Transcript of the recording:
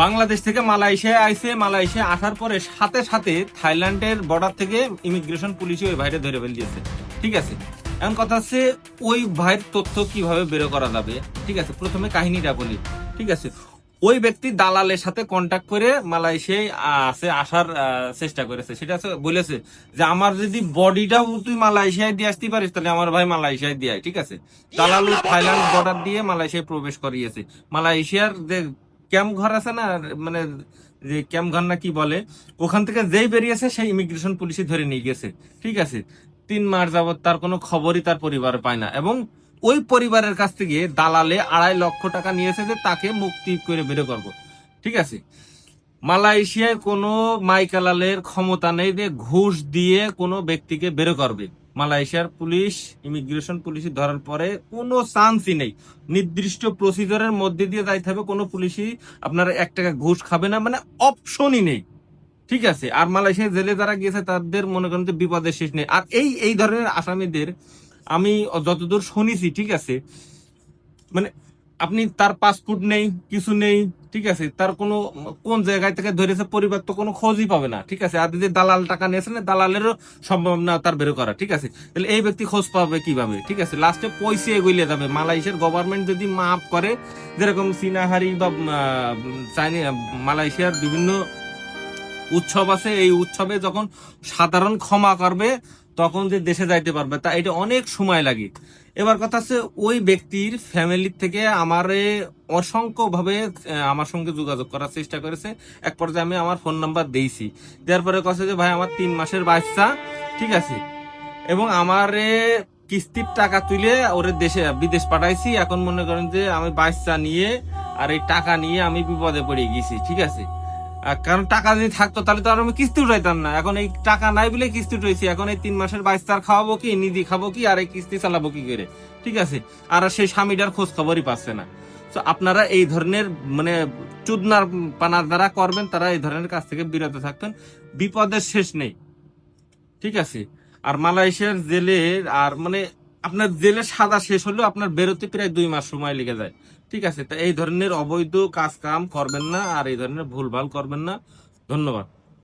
বাংলাদেশ থেকে মালয়েশিয়া আইছে, মালয়েশিয়া আসার পরে সাথে সাথে থাইল্যান্ডের বর্ডার থেকে ইমিগ্রেশন পুলিশে ওই ভাইরে ধরে ফেল দিয়েছে। ঠিক আছে, এখন কথা হচ্ছে ওই ভাইয়ের তথ্য কিভাবে বের করা যাবে। ঠিক আছে, প্রথমে কাহিনীটা বলি। ঠিক আছে, ওই ব্যক্তি দালালের সাথে কন্ট্যাক্ট করে মালয়েশিয়ায় আসার চেষ্টা করেছে। সেটা বলেছে যে আমার যদি বডিটাও তুই মালয়েশিয়ায় দিয়ে আসতে পারিস তাহলে আমার ভাই মালয়েশিয়ায় দিয়ে আয়। ঠিক আছে, দালাল থাইল্যান্ড বর্ডার দিয়ে মালয়েশিয়ায় প্রবেশ করিয়েছে। মালয়েশিয়ার যে ক্যাম্প ঘর আছে না, মানে যে ক্যাম্প ঘর না কি বলে, ওখান থেকে যেই বেরিয়েছে সেই ইমিগ্রেশন পুলিশে ধরে নিয়ে গেছে। ঠিক আছে, 3 মাস যাবত তার কোনো খবরই তার পরিবার পায় না, এবং ওই পরিবারের কাছ থেকে দালালে 2.5 লক্ষ টাকা নিয়েছে যে তাকে মুক্তি করে বের করবো। ঠিক আছে, মালয়েশিয়ায় কোনো মাইকালালের ক্ষমতা নেই যে ঘুষ দিয়ে কোনো ব্যক্তিকে বের করবে। মালয়েশিয়ার পুলিশ, ইমিগ্রেশন পুলিশ ধরার পরে কোনো চান্সই নেই, নির্দিষ্ট প্রসিজারের মধ্যে দিয়ে যাইতে হবে। কোনো পুলিশই আপনার 1 টাকা ঘুষ খাবে না, মানে অপশনই নেই। ঠিক আছে, আর মালয়েশিয়া জেলে যারা গিয়েছে তাদের মনে করেন যে বিপদের শেষ নেই। আর এই ধরনের আসামিদের আমি যতদূর শুনেছি, ঠিক আছে, মানে আপনি তার পাসপোর্ট নেই, কিছু নেই। ঠিক আছে, তার কোনো কোন জায়গায় থেকে ধরেছে পরিবার তো কোনো খোঁজই পাবে না। ঠিক আছে, আর যদি দালাল টাকা নিয়েছে না, দালালেরও সম্ভব না তার বের করা। ঠিক আছে, তাহলে এই ব্যক্তি খোঁজ পাবে কিভাবে? ঠিক আছে, লাস্টে পয়সা এগুলিয়ে যাবে। মালয়েশিয়ার গভর্নমেন্ট যদি মাফ করে, যেরকম সিনাহারি বা মালয়েশিয়ার বিভিন্ন উৎসব আছে, এই উৎসবে যখন সাধারণ ক্ষমা করবে তখন যে দেশে যাইতে পারবে, তা এটা অনেক সময় লাগে। এবার কথা হচ্ছে ওই ব্যক্তির ফ্যামিলি থেকে আমারে অসংখ্য ভাবে আমার সঙ্গে যোগাযোগ করার চেষ্টা করেছে। এক পর্যায়ে আমি আমার ফোন নাম্বার দিয়েছি, দেওয়ার পরে কথা যে ভাই আমার 3 মাসের বাচ্চা, ঠিক আছে, এবং আমারে কিস্তির টাকা তুলে ওরে বিদেশ পাঠাইছি। এখন মনে করেন যে আমি বাচ্চা নিয়ে আর এই টাকা নিয়ে আমি বিপদে পড়ে গেছি। ঠিক আছে, কারণ টাকা যদি থাকতো তাহলে তো আর আমি কিস্তি উঠাইতাম না। এখন এই টাকা নাই বলে কিস্তি উঠাইছি। এখন এই 3 মাসের বাচ্চার খাওয়াবো কি, নিজে খাবো কি, আর এই কিস্তি চালাবো কি করে? ঠিক আছে, আর সেই স্বামীটার খোঁজ খবরই পাচ্ছে না। তো আপনারা এই ধরনের মানে চুদনার পানার দ্বারা করবেন, তারা এই ধরনের কাজ থেকে বিরত থাকবেন, বিপদের শেষ নেই। ঠিক আছে, আর মালয়েশিয়ার জেলে আর মানে আপনার জেলে সাজা শেষ হলেও আপনার বেরোতে প্রায় 2 মাস সময় লেগে যায়। ঠিক আছে, তা এই ধরনের অবৈধ কাজ কাম করবেন না, আর এই ধরনের ভুলভাল করবেন না। ধন্যবাদ।